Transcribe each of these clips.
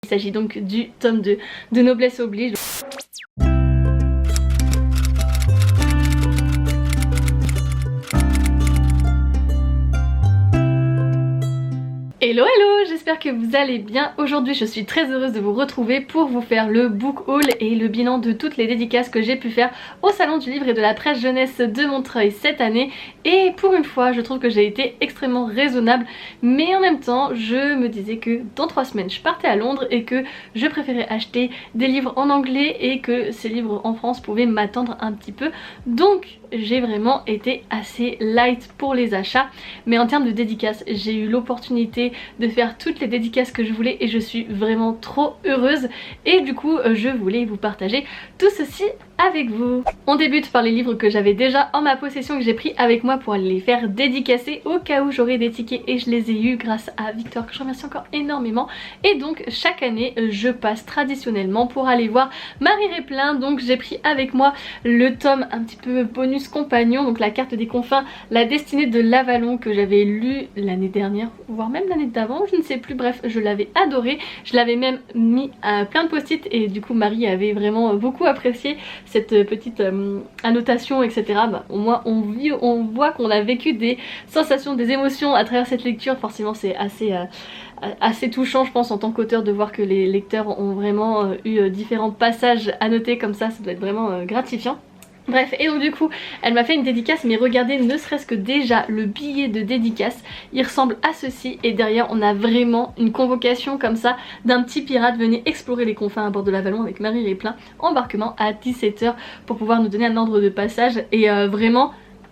Il s'agit donc du tome 2 de Noblesse Oblige. Hello hello, j'espère que vous allez bien. Aujourd'hui je suis très heureuse de vous retrouver pour vous faire le book haul et le bilan de toutes les dédicaces que j'ai pu faire au salon du livre et de la presse jeunesse de Montreuil cette année. Et pour une fois je trouve que j'ai été extrêmement raisonnable, mais en même temps je me disais que dans 3 semaines je partais à Londres et que je préférais acheter des livres en anglais et que ces livres en France pouvaient m'attendre un petit peu. Donc j'ai vraiment été assez light pour les achats, mais en termes de dédicaces j'ai eu l'opportunité de faire toutes les dédicaces que je voulais et je suis vraiment trop heureuse, et du coup je voulais vous partager tout ceci avec vous. On débute par les livres que j'avais déjà en ma possession, que j'ai pris avec moi pour aller les faire dédicacer au cas où j'aurais des tickets, et je les ai eu grâce à Victor que je remercie encore énormément. Et donc chaque année je passe traditionnellement pour aller voir Marie Réplin, donc j'ai pris avec moi le tome un petit peu bonus compagnon, donc la carte des confins, la destinée de l'Avalon, que j'avais lu l'année dernière, voire même l'année d'avant, je ne sais plus, bref je l'avais adoré, je l'avais même mis à plein de post-it et du coup Marie avait vraiment beaucoup apprécié cette petite annotation, etc. Bah, au moins on voit qu'on a vécu des sensations, des émotions à travers cette lecture. Forcément c'est assez touchant je pense en tant qu'auteur de voir que les lecteurs ont vraiment eu différents passages à noter comme ça doit être vraiment gratifiant. Bref, et donc du coup elle m'a fait une dédicace, mais regardez ne serait-ce que déjà le billet de dédicace, il ressemble à ceci, et derrière on a vraiment une convocation comme ça d'un petit pirate: venez explorer les confins à bord de l'Avalon avec Marie Réplin, embarquement à 17 h, pour pouvoir nous donner un ordre de passage. Et vraiment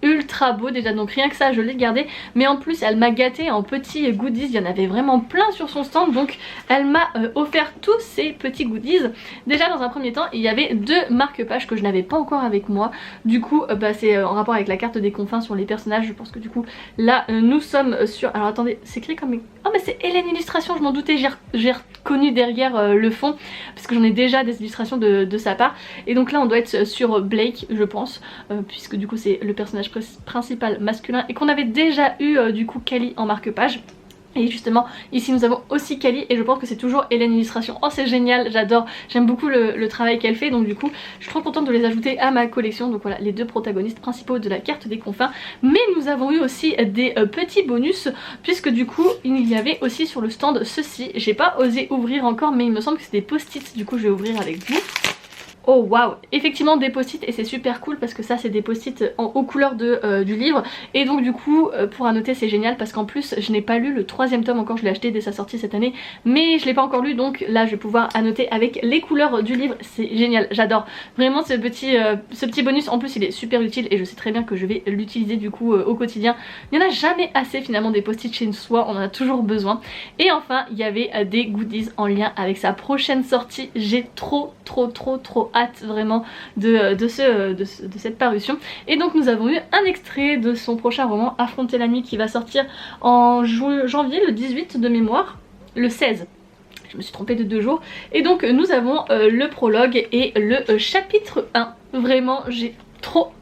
ultra beau déjà, donc rien que ça je l'ai gardé, mais en plus elle m'a gâté en petits goodies, il y en avait vraiment plein sur son stand, donc elle m'a offert tous ces petits goodies. Déjà dans un premier temps il y avait 2 marque-pages que je n'avais pas encore avec moi, du coup c'est en rapport avec la carte des confins sur les personnages. Je pense que du coup là nous sommes sur, alors attendez, c'est écrit comme... Oh mais c'est Hélène Illustration, je m'en doutais, j'ai reconnu derrière le fond parce que j'en ai déjà des illustrations de sa part. Et donc là on doit être sur Blake je pense, puisque du coup c'est le personnage principal masculin et qu'on avait déjà eu du coup Kali en marque-page. Et justement ici nous avons aussi Kali et je pense que c'est toujours Hélène Illustration. Oh c'est génial, j'adore, j'aime beaucoup le travail qu'elle fait, donc du coup je suis trop contente de les ajouter à ma collection. Donc voilà les 2 protagonistes principaux de la carte des confins. Mais nous avons eu aussi des petits bonus, puisque du coup il y avait aussi sur le stand ceci, j'ai pas osé ouvrir encore mais il me semble que c'est des post-it, du coup je vais ouvrir avec vous. Oh waouh, effectivement des post-it, et c'est super cool parce que ça c'est des post-it aux couleurs du livre. Et donc du coup pour annoter c'est génial parce qu'en plus je n'ai pas lu le 3e tome encore, je l'ai acheté dès sa sortie cette année mais je l'ai pas encore lu, donc là je vais pouvoir annoter avec les couleurs du livre. C'est génial, j'adore vraiment ce petit bonus. En plus il est super utile et je sais très bien que je vais l'utiliser du coup au quotidien. Il n'y en a jamais assez finalement des post-it chez soi, on en a toujours besoin. Et enfin il y avait des goodies en lien avec sa prochaine sortie. J'ai trop hâte vraiment de cette parution. Et donc nous avons eu un extrait de son prochain roman Affronter la nuit, qui va sortir en janvier, le 18 de mémoire, le 16. Je me suis trompée de 2 jours. Et donc nous avons le prologue et le chapitre 1. Vraiment j'ai trop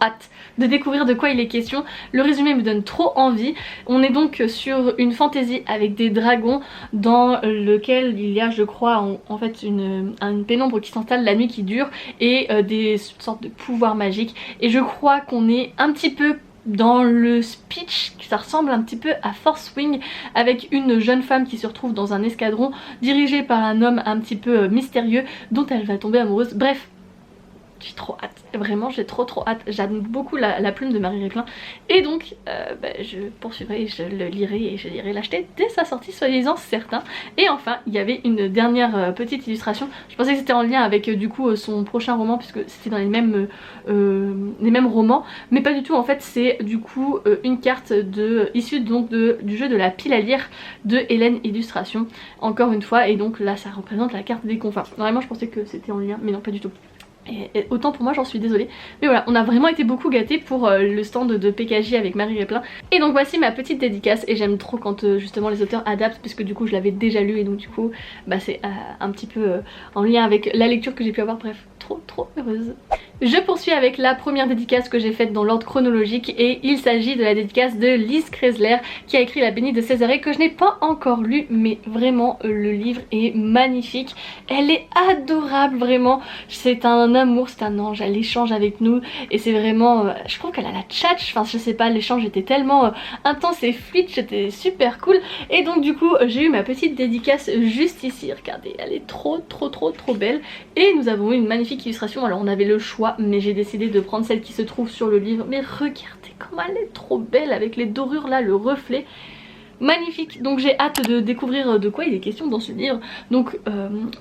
hâte de découvrir de quoi il est question. Le résumé me donne trop envie. On est donc sur une fantaisie avec des dragons dans lequel il y a je crois en fait une pénombre qui s'installe, la nuit qui dure, et des sortes de pouvoirs magiques. Et je crois qu'on est un petit peu dans le speech, ça ressemble un petit peu à Force Wing, avec une jeune femme qui se retrouve dans un escadron dirigé par un homme un petit peu mystérieux dont elle va tomber amoureuse. Bref, j'ai trop hâte, vraiment j'ai trop hâte. J'aime beaucoup la plume de Marie Réplin, et donc je poursuivrai, je le lirai et je irai l'acheter dès sa sortie, soyez-en certains. Et enfin il y avait une dernière petite illustration. Je pensais que c'était en lien avec du coup son prochain roman, puisque c'était dans les mêmes romans, mais pas du tout. En fait c'est du coup une carte issue donc du jeu de la pile à lire de Hélène Illustration, encore une fois. Et donc là ça représente la carte des confins. Vraiment je pensais que c'était en lien, mais non pas du tout. Et autant pour moi, j'en suis désolée. Mais voilà, on a vraiment été beaucoup gâtés pour le stand de PKJ avec Marie Réplin. Et donc voici ma petite dédicace. Et j'aime trop quand justement les auteurs adaptent, parce que du coup je l'avais déjà lu et donc du coup bah, c'est un petit peu en lien avec la lecture que j'ai pu avoir. Bref, trop heureuse. Je poursuis avec la première dédicace que j'ai faite dans l'ordre chronologique et il s'agit de la dédicace de Lise Kressler qui a écrit La Bénie de Césarée, que je n'ai pas encore lu, mais vraiment le livre est magnifique. Elle est adorable, vraiment. C'est un amour, c'est un ange, elle échange avec nous et c'est vraiment... je trouve qu'elle a la tchatch, enfin je sais pas, l'échange était tellement intense et fluide, c'était super cool. Et donc du coup j'ai eu ma petite dédicace juste ici, regardez, elle est trop belle. Et nous avons eu une magnifique illustration, alors on avait le choix mais j'ai décidé de prendre celle qui se trouve sur le livre. Mais regardez comme elle est trop belle avec les dorures là, le reflet. Magnifique, donc j'ai hâte de découvrir de quoi il est question dans ce livre. Donc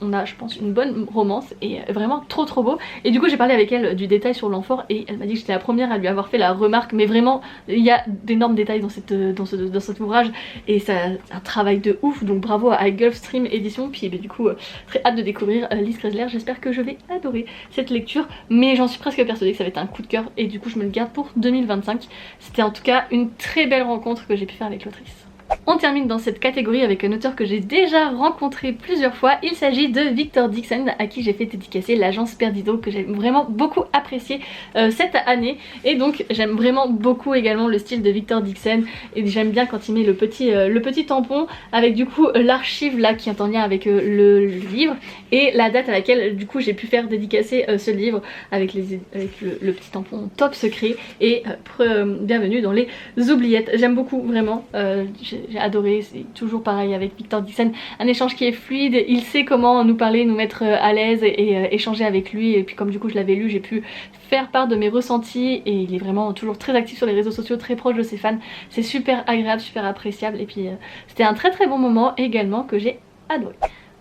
on a je pense une bonne romance et vraiment trop beau. Et du coup j'ai parlé avec elle du détail sur l'amphore et elle m'a dit que j'étais la première à lui avoir fait la remarque. Mais vraiment il y a d'énormes détails dans, cet ouvrage et c'est un travail de ouf. Donc bravo à Gulfstream Édition. Puis du coup très hâte de découvrir Lise Kressler. J'espère que je vais adorer cette lecture. Mais j'en suis presque persuadée que ça va être un coup de cœur et du coup je me le garde pour 2025. C'était en tout cas une très belle rencontre que j'ai pu faire avec l'autrice. On termine dans cette catégorie avec un auteur que j'ai déjà rencontré plusieurs fois. Il s'agit de Victor Dixon, à qui j'ai fait dédicacer l'agence Perdido, que j'ai vraiment beaucoup apprécié cette année. Et donc j'aime vraiment beaucoup également le style de Victor Dixon. Et j'aime bien quand il met le petit tampon avec du coup l'archive là qui est en lien avec le livre. Et la date à laquelle du coup j'ai pu faire dédicacer ce livre avec le petit tampon top secret. Et bienvenue dans les oubliettes. J'aime beaucoup vraiment. J'ai adoré, c'est toujours pareil avec Victor Dixon, un échange qui est fluide, il sait comment nous parler, nous mettre à l'aise et échanger avec lui. Et puis comme du coup je l'avais lu, j'ai pu faire part de mes ressentis et il est vraiment toujours très actif sur les réseaux sociaux, très proche de ses fans. C'est super agréable, super appréciable et puis c'était un très bon moment également que j'ai adoré.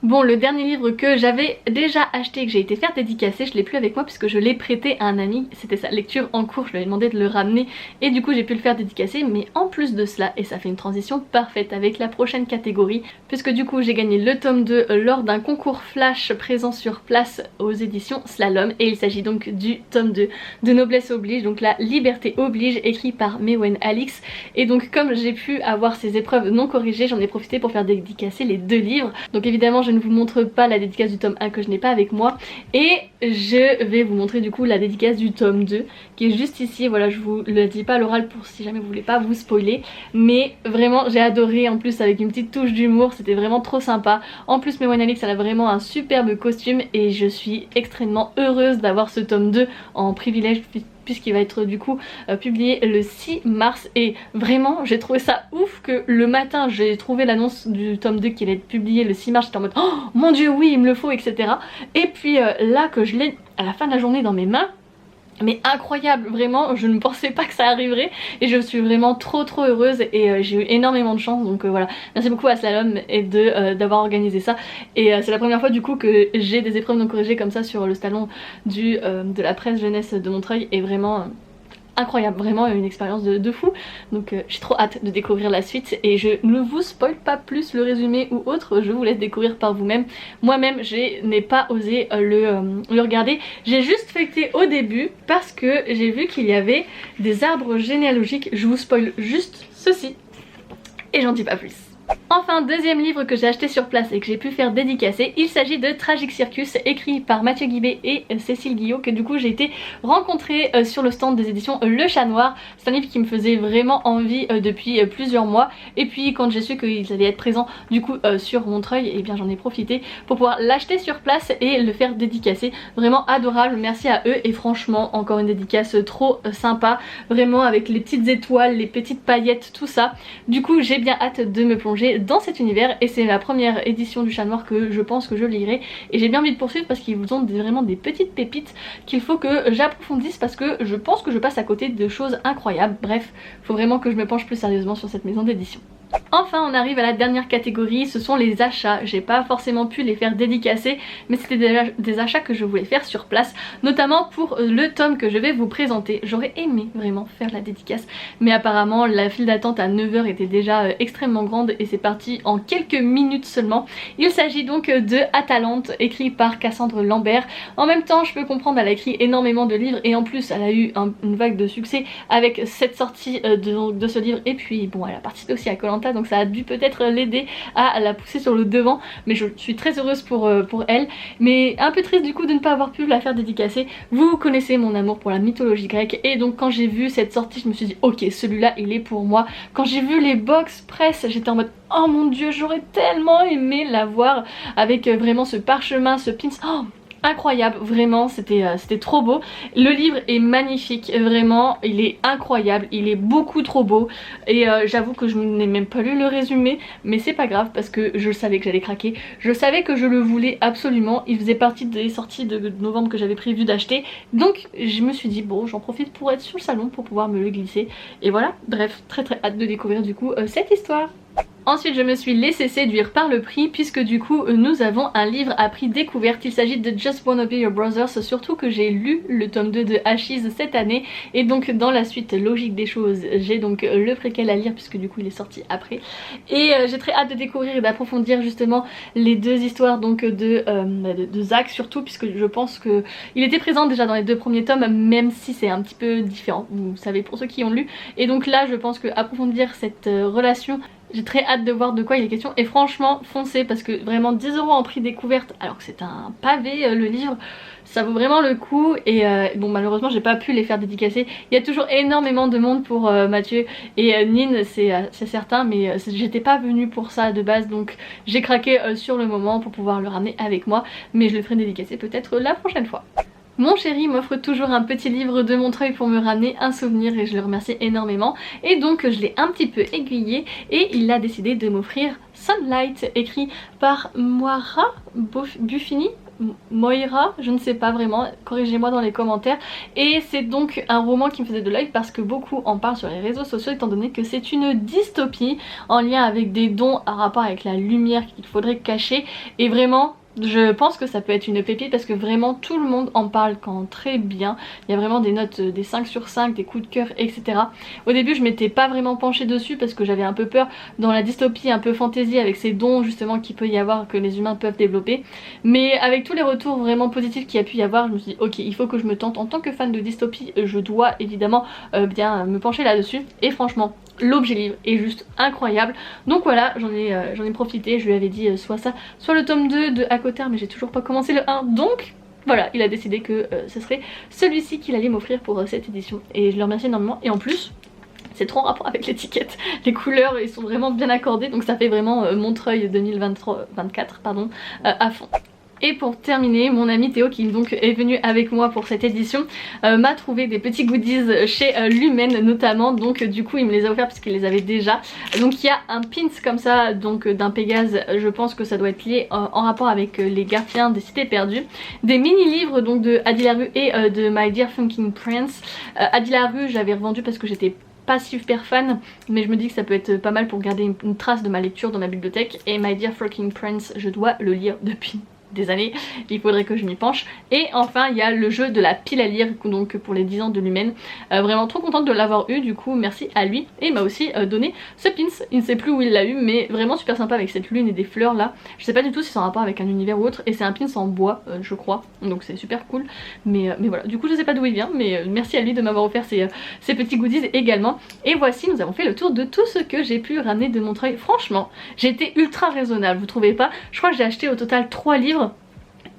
Bon, le dernier livre que j'avais déjà acheté et que j'ai été faire dédicacer, je l'ai plus avec moi puisque je l'ai prêté à un ami, c'était sa lecture en cours, je lui ai demandé de le ramener et du coup j'ai pu le faire dédicacer. Mais en plus de cela, et ça fait une transition parfaite avec la prochaine catégorie, puisque du coup j'ai gagné le tome 2 lors d'un concours flash présent sur place aux éditions Slalom, et il s'agit donc du tome 2 de Noblesse Oblige, donc La Liberté Oblige, écrit par Maewyn Alix. Et donc comme j'ai pu avoir ces épreuves non corrigées, j'en ai profité pour faire dédicacer les deux livres. Donc évidemment je ne vous montre pas la dédicace du tome 1 que je n'ai pas avec moi et je vais vous montrer du coup la dédicace du tome 2 qui est juste ici. Voilà, je vous le dis pas à l'oral pour si jamais vous voulez pas vous spoiler, mais vraiment j'ai adoré, en plus avec une petite touche d'humour, c'était vraiment trop sympa. En plus Maewyn Alix elle a vraiment un superbe costume et je suis extrêmement heureuse d'avoir ce tome 2 en privilège puisqu'il va être du coup publié le 6 mars. Et vraiment j'ai trouvé ça ouf que le matin j'ai trouvé l'annonce du tome 2 qui allait être publié le 6 mars, j'étais en mode oh mon dieu oui il me le faut, etc. Et puis là que je l'ai à la fin de la journée dans mes mains, mais incroyable, vraiment je ne pensais pas que ça arriverait et je suis vraiment trop heureuse et j'ai eu énormément de chance. Donc voilà, merci beaucoup à Slalom et d'avoir organisé ça. Et c'est la première fois du coup que j'ai des épreuves non corrigées comme ça sur le salon de la presse jeunesse de Montreuil, et vraiment incroyable, vraiment une expérience de fou. Donc j'ai trop hâte de découvrir la suite et je ne vous spoil pas plus le résumé ou autre, je vous laisse découvrir par vous-même. Moi-même je n'ai pas osé le regarder, j'ai juste feuilleté au début parce que j'ai vu qu'il y avait des arbres généalogiques. Je vous spoil juste ceci et j'en dis pas plus. Enfin, deuxième livre que j'ai acheté sur place et que j'ai pu faire dédicacer, il s'agit de Tragic Circus, écrit par Mathieu Guibé et Cécile Guillot, que du coup j'ai été rencontrer sur le stand des éditions Le Chat Noir. C'est un livre qui me faisait vraiment envie depuis plusieurs mois, et puis quand j'ai su qu'ils allaient être présents du coup sur Montreuil, et bien j'en ai profité pour pouvoir l'acheter sur place et le faire dédicacer. Vraiment adorable, merci à eux, et franchement encore une dédicace trop sympa, vraiment avec les petites étoiles, les petites paillettes, tout ça. Du coup j'ai bien hâte de me plonger dans cet univers et c'est la première édition du Chat Noir que je pense que je lirai, et j'ai bien envie de poursuivre parce qu'ils vous ont vraiment des petites pépites qu'il faut que j'approfondisse parce que je pense que je passe à côté de choses incroyables. Bref, faut vraiment que je me penche plus sérieusement sur cette maison d'édition. Enfin on arrive à la dernière catégorie, ce sont les achats. J'ai pas forcément pu les faire dédicacer, mais c'était des achats que je voulais faire sur place, notamment pour le tome que je vais vous présenter. J'aurais aimé vraiment faire la dédicace, mais apparemment la file d'attente à 9 h était déjà extrêmement grande et c'est parti en quelques minutes seulement. Il s'agit donc de Atalante, écrit par Cassandre Lambert. En même temps je peux comprendre, elle a écrit énormément de livres et en plus elle a eu une vague de succès avec cette sortie de ce livre, et puis bon, elle a participé aussi à Koh-Lanta, donc ça a dû peut-être l'aider à la pousser sur le devant, mais je suis très heureuse pour elle, mais un peu triste du coup de ne pas avoir pu la faire dédicacer. Vous connaissez mon amour pour la mythologie grecque, et donc quand j'ai vu cette sortie je me suis dit ok, celui-là il est pour moi. Quand j'ai vu les box press j'étais en mode oh mon dieu, j'aurais tellement aimé l'avoir avec vraiment ce parchemin, ce pins. Oh, incroyable, vraiment c'était trop beau. Le livre est magnifique, vraiment il est incroyable, il est beaucoup trop beau, et j'avoue que je n'ai même pas lu le résumé, mais c'est pas grave parce que je savais que j'allais craquer, je savais que je le voulais absolument. Il faisait partie des sorties de novembre que j'avais prévu d'acheter, donc je me suis dit bon, j'en profite pour être sur le salon pour pouvoir me le glisser, et voilà. Bref, très hâte de découvrir du coup cette histoire. Ensuite je me suis laissée séduire par le prix, puisque du coup nous avons un livre à prix découverte. Il s'agit de Just Wanna Be Your Brothers, surtout que j'ai lu le tome 2 de Ashes cette année, et donc dans la suite logique des choses j'ai donc le préquel à lire puisque du coup il est sorti après, et j'ai très hâte de découvrir et d'approfondir justement les deux histoires donc de Zach, surtout puisque je pense que il était présent déjà dans les deux premiers tomes, même si c'est un petit peu différent, vous savez pour ceux qui ont lu, et donc là je pense que approfondir cette relation, j'ai très hâte de voir de quoi il est question, et franchement foncez parce que vraiment 10 € en prix découverte alors que c'est un pavé le livre, ça vaut vraiment le coup. Et bon, malheureusement j'ai pas pu les faire dédicacer, il y a toujours énormément de monde pour Mathieu et Nine, c'est certain, mais j'étais pas venue pour ça de base, donc j'ai craqué sur le moment pour pouvoir le ramener avec moi, mais je le ferai dédicacer peut-être la prochaine fois. Mon chéri m'offre toujours un petit livre de Montreuil pour me ramener un souvenir et je le remercie énormément, et donc je l'ai un petit peu aiguillé et il a décidé de m'offrir Sunlight, écrit par Moira Buffini, Moira, je ne sais pas vraiment, corrigez-moi dans les commentaires. Et c'est donc un roman qui me faisait de l'œil parce que beaucoup en parlent sur les réseaux sociaux, étant donné que c'est une dystopie en lien avec des dons à rapport avec la lumière qu'il faudrait cacher, et vraiment je pense que ça peut être une pépite parce que vraiment tout le monde en parle quand très bien. Il y a vraiment des notes, des 5 sur 5, des coups de cœur, etc. Au début je m'étais pas vraiment penchée dessus parce que j'avais un peu peur dans la dystopie un peu fantasy avec ces dons justement qu'il peut y avoir, que les humains peuvent développer. Mais avec tous les retours vraiment positifs qu'il y a pu y avoir, je me suis dit ok, il faut que je me tente. En tant que fan de dystopie je dois évidemment bien me pencher là-dessus, et franchement l'objet livre est juste incroyable. Donc voilà, j'en ai profité, je lui avais dit soit ça, soit le tome 2 de Hakoter, mais j'ai toujours pas commencé le 1, donc voilà, il a décidé que ce serait celui-ci qu'il allait m'offrir pour cette édition, et je le remercie énormément. Et en plus c'est trop en rapport avec l'étiquette, les couleurs ils sont vraiment bien accordés, donc ça fait vraiment Montreuil 2024 pardon, à fond. Et pour terminer, mon ami Théo, qui donc est venu avec moi pour cette édition, m'a trouvé des petits goodies chez Lumen notamment, donc du coup il me les a offerts parce qu'il les avait déjà. Donc il y a un pins comme ça, donc d'un Pégase, je pense que ça doit être lié en rapport avec les gardiens des cités perdues. Des mini-livres donc de Adi Larue et de My Dear Funkin' Prince. Adi Larue j'avais revendu parce que j'étais pas super fan, mais je me dis que ça peut être pas mal pour garder une trace de ma lecture dans ma bibliothèque. Et My Dear Fucking Prince, je dois le lire depuis des années, il faudrait que je m'y penche. Et enfin il y a le jeu de la pile à lire, donc pour les 10 ans de Lumen, vraiment trop contente de l'avoir eu, du coup merci à lui. Et il m'a aussi donné ce pins, il ne sait plus où il l'a eu, mais vraiment super sympa avec cette lune et des fleurs là. Je sais pas du tout si c'est en rapport avec un univers ou autre, et c'est un pins en bois je crois, donc c'est super cool. Mais voilà, du coup je sais pas d'où il vient, mais merci à lui de m'avoir offert ces petits goodies également. Et voici, nous avons fait le tour de tout ce que j'ai pu ramener de Montreuil. Franchement j'ai été ultra raisonnable, vous trouvez pas? Je crois que j'ai acheté au total 3 livres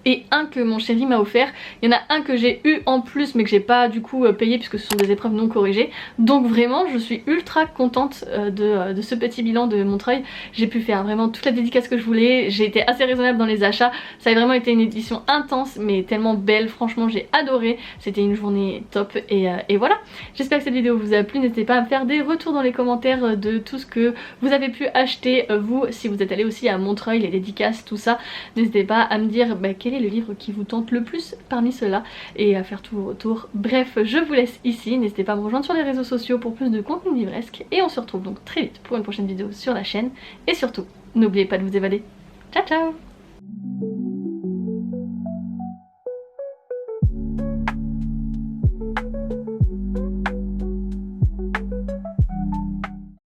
et un que mon chéri m'a offert. Il y en a un que j'ai eu en plus mais que j'ai pas du coup payé puisque ce sont des épreuves non corrigées. Donc vraiment je suis ultra contente de ce petit bilan de Montreuil. J'ai pu faire vraiment toute la dédicace que je voulais, j'ai été assez raisonnable dans les achats. Ça a vraiment été une édition intense mais tellement belle, franchement j'ai adoré. C'était une journée top et voilà. J'espère que cette vidéo vous a plu, n'hésitez pas à me faire des retours dans les commentaires de tout ce que vous avez pu acheter vous, si vous êtes allé aussi à Montreuil, les dédicaces, tout ça. N'hésitez pas à me dire quel est le livre qui vous tente le plus parmi ceux-là et à faire tous vos retours. Bref, je vous laisse ici, n'hésitez pas à me rejoindre sur les réseaux sociaux pour plus de contenu livresque et on se retrouve donc très vite pour une prochaine vidéo sur la chaîne et surtout, n'oubliez pas de vous évader. Ciao ciao.